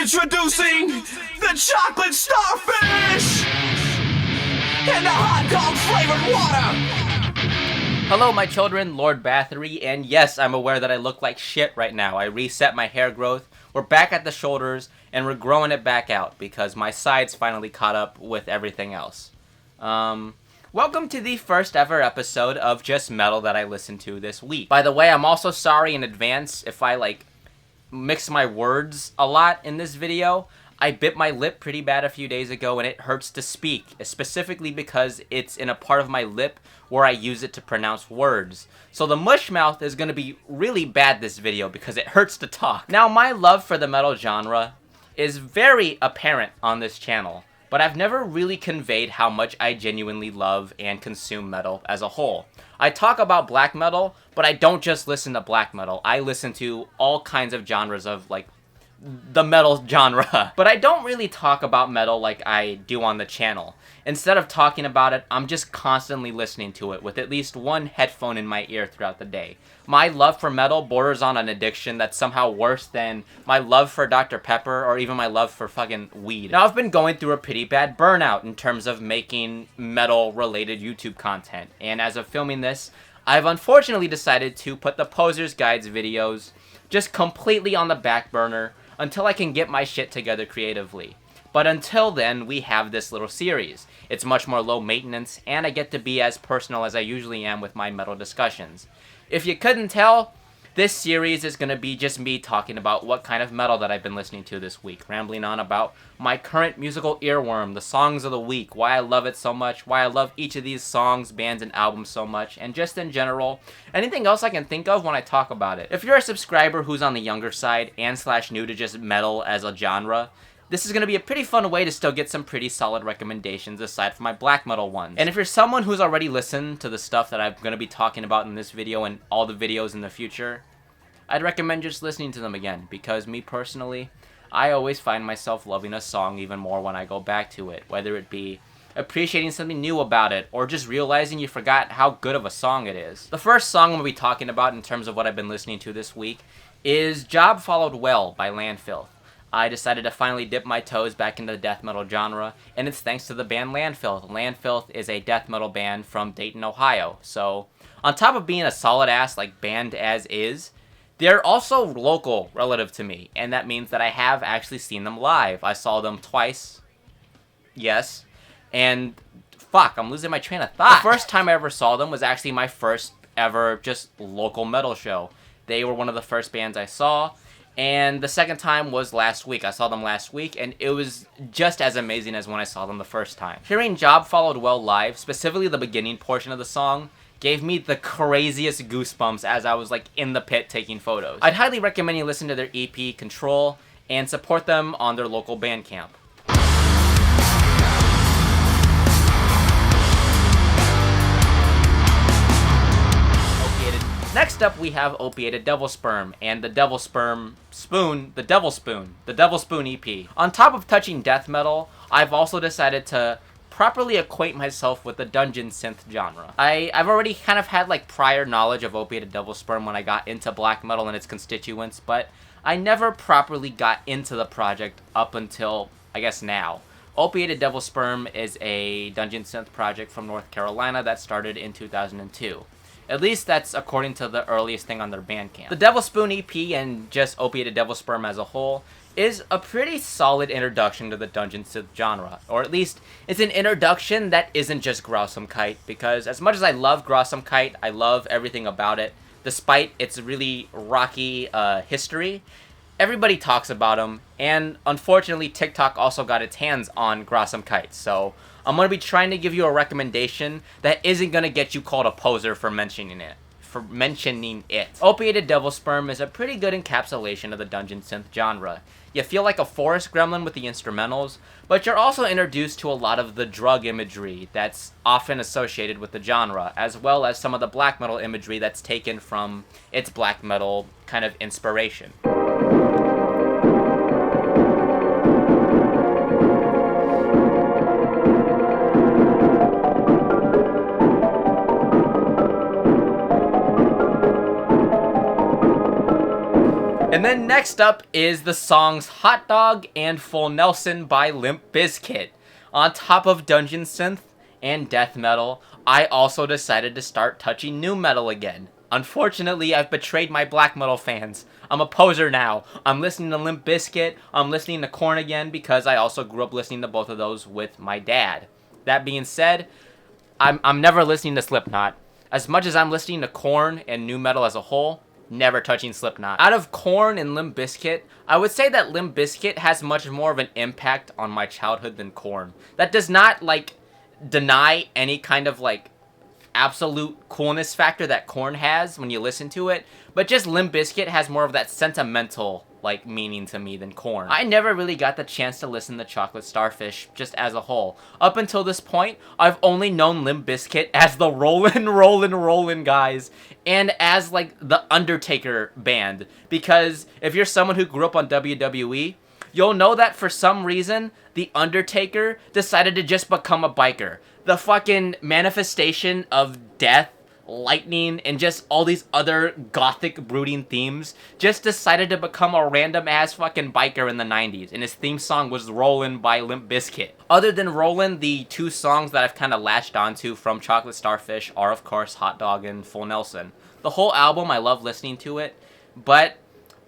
Introducing the chocolate starfish and the hot dog flavored water. Hello, my children, Lord Bathory, and yes, I'm aware that I look like shit right now. I reset my hair growth, we're back at the shoulders, and we're growing it back out because my sides finally caught up with everything else. Welcome to the first ever episode of Just Metal that I listened to this week. By the way, I'm also sorry in advance if I, mix my words a lot in this video. I bit my lip pretty bad a few days ago and it hurts to speak, specifically because it's in a part of my lip where I use it to pronounce words. So the mush mouth is going to be really bad this video because it hurts to talk. Now, my love for the metal genre is very apparent on this channel, but I've never really conveyed how much I genuinely love and consume metal as a whole. I talk about black metal, but I don't just listen to black metal. I listen to all kinds of genres of, the metal genre. But I don't really talk about metal like I do on the channel. Instead of talking about it, I'm just constantly listening to it with at least one headphone in my ear throughout the day. My love for metal borders on an addiction that's somehow worse than my love for Dr. Pepper or even my love for fucking weed. Now, I've been going through a pretty bad burnout in terms of making metal-related YouTube content, and as of filming this, I've unfortunately decided to put the Poser's Guides videos just completely on the back burner until I can get my shit together creatively. But until then, we have this little series. It's much more low maintenance, and I get to be as personal as I usually am with my metal discussions. If you couldn't tell, this series is going to be just me talking about what kind of metal that I've been listening to this week, rambling on about my current musical earworm, the songs of the week, why I love it so much, why I love each of these songs, bands, and albums so much, and just in general, anything else I can think of when I talk about it. If you're a subscriber who's on the younger side and / new to just metal as a genre, this is going to be a pretty fun way to still get some pretty solid recommendations aside from my black metal ones. And if you're someone who's already listened to the stuff that I'm going to be talking about in this video and all the videos in the future, I'd recommend just listening to them again, because me personally, I always find myself loving a song even more when I go back to it, whether it be appreciating something new about it, or just realizing you forgot how good of a song it is. The first song we'll be talking about in terms of what I've been listening to this week is Job Followed Well by Landfill. I decided to finally dip my toes back into the death metal genre, and it's thanks to the band Landfill. Landfill is a death metal band from Dayton, Ohio. So, on top of being a solid-ass band as is, they're also local relative to me, and that means that I have actually seen them live. I saw them twice, yes, and fuck, I'm losing my train of thought. The first time I ever saw them was actually my first ever just local metal show. They were one of the first bands I saw. And the second time was last week. I saw them last week, and it was just as amazing as when I saw them the first time. Hearing Job Followed Well live, specifically the beginning portion of the song, gave me the craziest goosebumps as I was in the pit taking photos. I'd highly recommend you listen to their EP, Control, and support them on their local Bandcamp. Next up, we have Opiated Devil Sperm and the Devil Spoon EP. On top of touching death metal, I've also decided to properly acquaint myself with the dungeon synth genre. I've already kind of had prior knowledge of Opiated Devil Sperm when I got into black metal and its constituents, but I never properly got into the project up until, I guess, now. Opiated Devil Sperm is a dungeon synth project from North Carolina that started in 2002. At least that's according to the earliest thing on their Bandcamp. The Devil Spoon EP and just Opiated Devil Sperm as a whole is a pretty solid introduction to the dungeon synth genre. Or at least, it's an introduction that isn't just Growsome Kite, because as much as I love Growsome Kite, I love everything about it, despite its really rocky history, everybody talks about them, and unfortunately TikTok also got its hands on Growsome Kite, so I'm going to be trying to give you a recommendation that isn't going to get you called a poser for mentioning it. Opiated Devil Sperm is a pretty good encapsulation of the dungeon synth genre. You feel like a forest gremlin with the instrumentals, but you're also introduced to a lot of the drug imagery that's often associated with the genre, as well as some of the black metal imagery that's taken from its black metal kind of inspiration. And then next up is the songs Hot Dog and Full Nelson by Limp Bizkit. On top of dungeon synth and death metal, I also decided to start touching nu metal again. Unfortunately, I've betrayed my black metal fans. I'm a poser now. I'm listening to Limp Bizkit, I'm listening to Korn again because I also grew up listening to both of those with my dad. That being said, I'm never listening to Slipknot. As much as I'm listening to Korn and nu metal as a whole, never touching Slipknot. Out of Korn and Limp Bizkit, I would say that Limp Bizkit has much more of an impact on my childhood than Korn. That does not, like, deny any kind of, like, absolute coolness factor that Korn has when you listen to it, but just Limp Bizkit has more of that sentimental, like, meaning to me than Korn. I never really got the chance to listen to Chocolate Starfish just as a whole. Up until this point, I've only known Limp Bizkit as the Rollin' guys, and as, like, the Undertaker band, because if you're someone who grew up on WWE, you'll know that for some reason, the Undertaker decided to just become a biker. The fucking manifestation of death, lightning, and just all these other gothic brooding themes just decided to become a random ass fucking biker in the 90s, and his theme song was Rollin' by Limp Bizkit. Other than Rollin', the two songs that I've kind of latched onto from Chocolate Starfish are of course Hot Dog and Full Nelson. The whole album, I love listening to it, but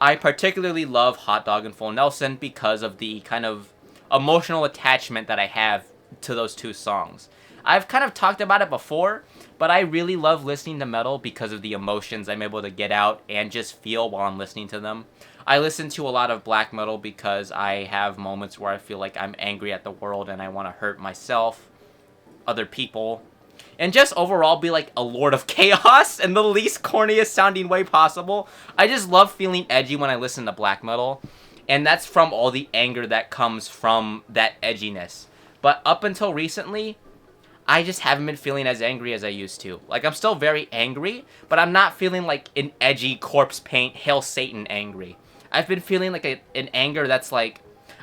I particularly love Hot Dog and Full Nelson because of the kind of emotional attachment that I have to those two songs. I've kind of talked about it before, but I really love listening to metal because of the emotions I'm able to get out and just feel while I'm listening to them. I listen to a lot of black metal because I have moments where I feel like I'm angry at the world and I want to hurt myself, other people, and just overall be like a lord of chaos in the least corniest sounding way possible. I just love feeling edgy when I listen to black metal, and that's from all the anger that comes from that edginess. But up until recently, I just haven't been feeling as angry as I used to. Like, I'm still very angry, but I'm not feeling like an edgy corpse paint, Hail Satan angry. I've been feeling like an anger that's like,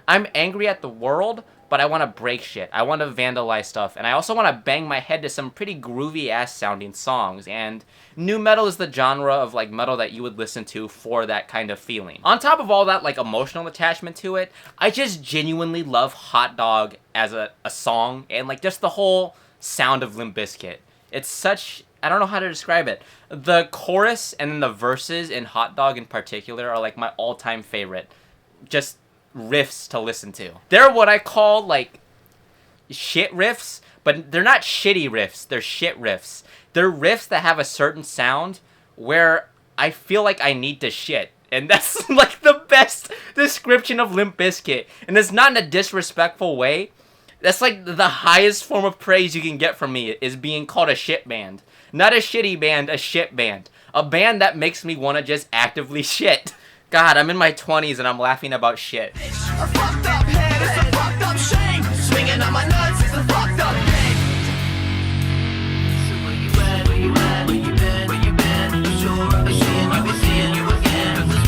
I'm angry at the world, but I want to break shit. I want to vandalize stuff, and I also want to bang my head to some pretty groovy-ass sounding songs, and nu metal is the genre of, like, metal that you would listen to for that kind of feeling. On top of all that, like, emotional attachment to it, I just genuinely love Hot Dog as a song, and, like, just the whole sound of Limp Bizkit. It's such, I don't know how to describe it. The chorus and then the verses in Hot Dog in particular are like my all-time favorite. Just riffs to listen to. They're what I call like shit riffs, but they're not shitty riffs, they're shit riffs. They're riffs that have a certain sound where I feel like I need to shit. And that's like the best description of Limp Bizkit. And it's not in a disrespectful way. That's like the highest form of praise you can get from me is being called a shit band. Not a shitty band, a shit band. A band that makes me want to just actively shit. God, I'm in my 20s and I'm laughing about shit. A fucked up head, it's a fucked up shame. Swinging on my nuts, it's a fucked up game. So where you at, where you at, where you been, where you been? I'm sure I'll be seeing you again. Cause this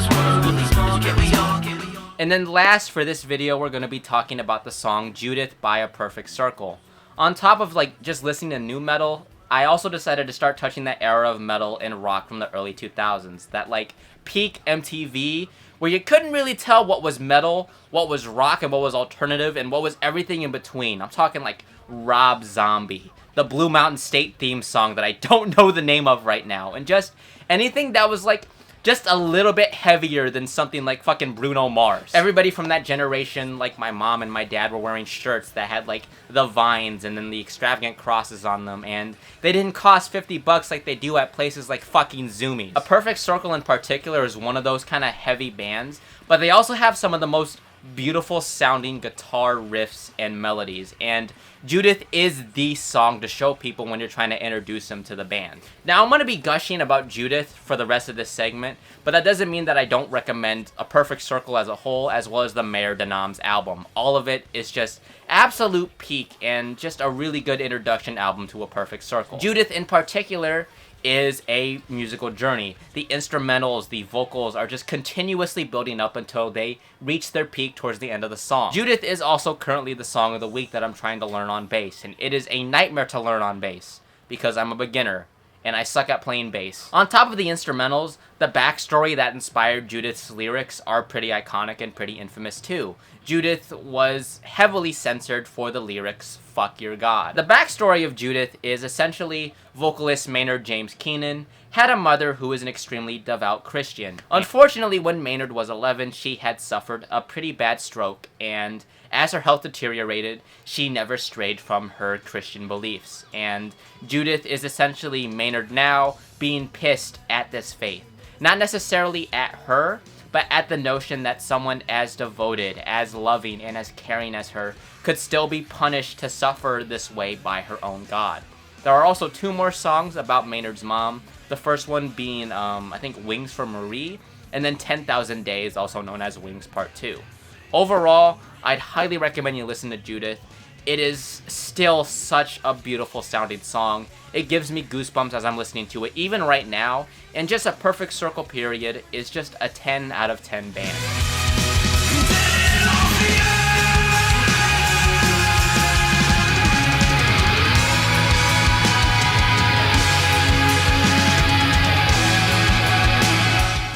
world really small, can we all, can we all? And then last for this video, we're going to be talking about the song Judith by A Perfect Circle. On top of like just listening to nu metal, I also decided to start touching that era of metal and rock from the early 2000s. That like peak MTV where you couldn't really tell what was metal, what was rock, and what was alternative, and what was everything in between. I'm talking like Rob Zombie, the Blue Mountain State theme song that I don't know the name of right now, and just anything that was like just a little bit heavier than something like fucking Bruno Mars. Everybody from that generation, like my mom and my dad, were wearing shirts that had like the vines and then the extravagant crosses on them, and they didn't cost $50 like they do at places like fucking Zoomies. A Perfect Circle in particular is one of those kind of heavy bands, but they also have some of the most beautiful sounding guitar riffs and melodies, and Judith is the song to show people when you're trying to introduce them to the band. Now I'm going to be gushing about Judith for the rest of this segment, but that doesn't mean that I don't recommend A Perfect Circle as a whole, as well as the Mayor de Nam's album. All of it is just absolute peak and just a really good introduction album to A Perfect Circle. Judith in particular is a musical journey. The instrumentals, the vocals are just continuously building up until they reach their peak towards the end of the song. Judith is also currently the song of the week that I'm trying to learn on bass, and it is a nightmare to learn on bass because I'm a beginner and I suck at playing bass. On top of the instrumentals, the backstory that inspired Judith's lyrics are pretty iconic and pretty infamous too. Judith was heavily censored for the lyrics, "Fuck your God." The backstory of Judith is essentially vocalist Maynard James Keenan had a mother who was an extremely devout Christian. Unfortunately, when Maynard was 11, she had suffered a pretty bad stroke, and as her health deteriorated, she never strayed from her Christian beliefs. And Judith is essentially Maynard now being pissed at this faith. Not necessarily at her, but at the notion that someone as devoted, as loving, and as caring as her could still be punished to suffer this way by her own God. There are also 2 more songs about Maynard's mom, the first one being, I think, Wings for Marie, and then 10,000 Days, also known as Wings Part 2. Overall, I'd highly recommend you listen to Judith. It is still such a beautiful sounding song. It gives me goosebumps as I'm listening to it, even right now, and just a perfect circle period is just a 10 out of 10 band.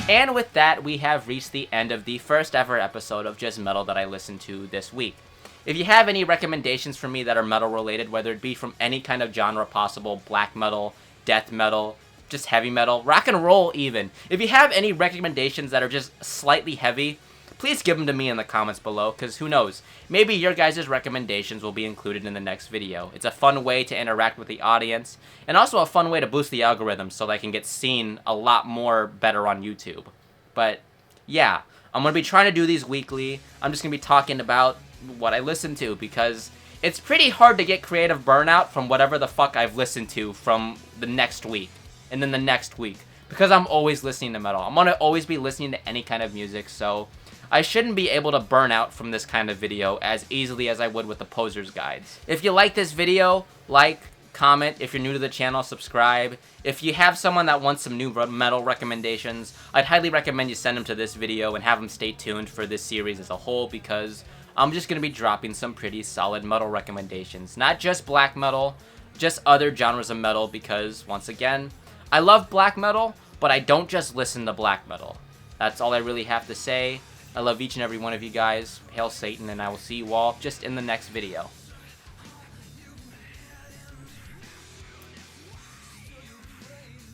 And with that, we have reached the end of the first ever episode of Just Metal that I listened to this week. If you have any recommendations for me that are metal related, whether it be from any kind of genre possible, black metal, death metal, just heavy metal, rock and roll even. If you have any recommendations that are just slightly heavy, please give them to me in the comments below, because who knows, maybe your guys' recommendations will be included in the next video. It's a fun way to interact with the audience, and also a fun way to boost the algorithm so that I can get seen a lot more better on YouTube. But yeah, I'm going to be trying to do these weekly. I'm just going to be talking about what I listen to, because it's pretty hard to get creative burnout from whatever the fuck I've listened to from the next week, and then the next week, because I'm always listening to metal. I'm going to always be listening to any kind of music, so I shouldn't be able to burn out from this kind of video as easily as I would with the poser's guides. If you like this video, like, comment. If you're new to the channel, subscribe. If you have someone that wants some new metal recommendations, I'd highly recommend you send them to this video and have them stay tuned for this series as a whole, because I'm just going to be dropping some pretty solid metal recommendations. Not just black metal, just other genres of metal, because, once again, I love black metal, but I don't just listen to black metal. That's all I really have to say. I love each and every one of you guys. Hail Satan, and I will see you all just in the next video.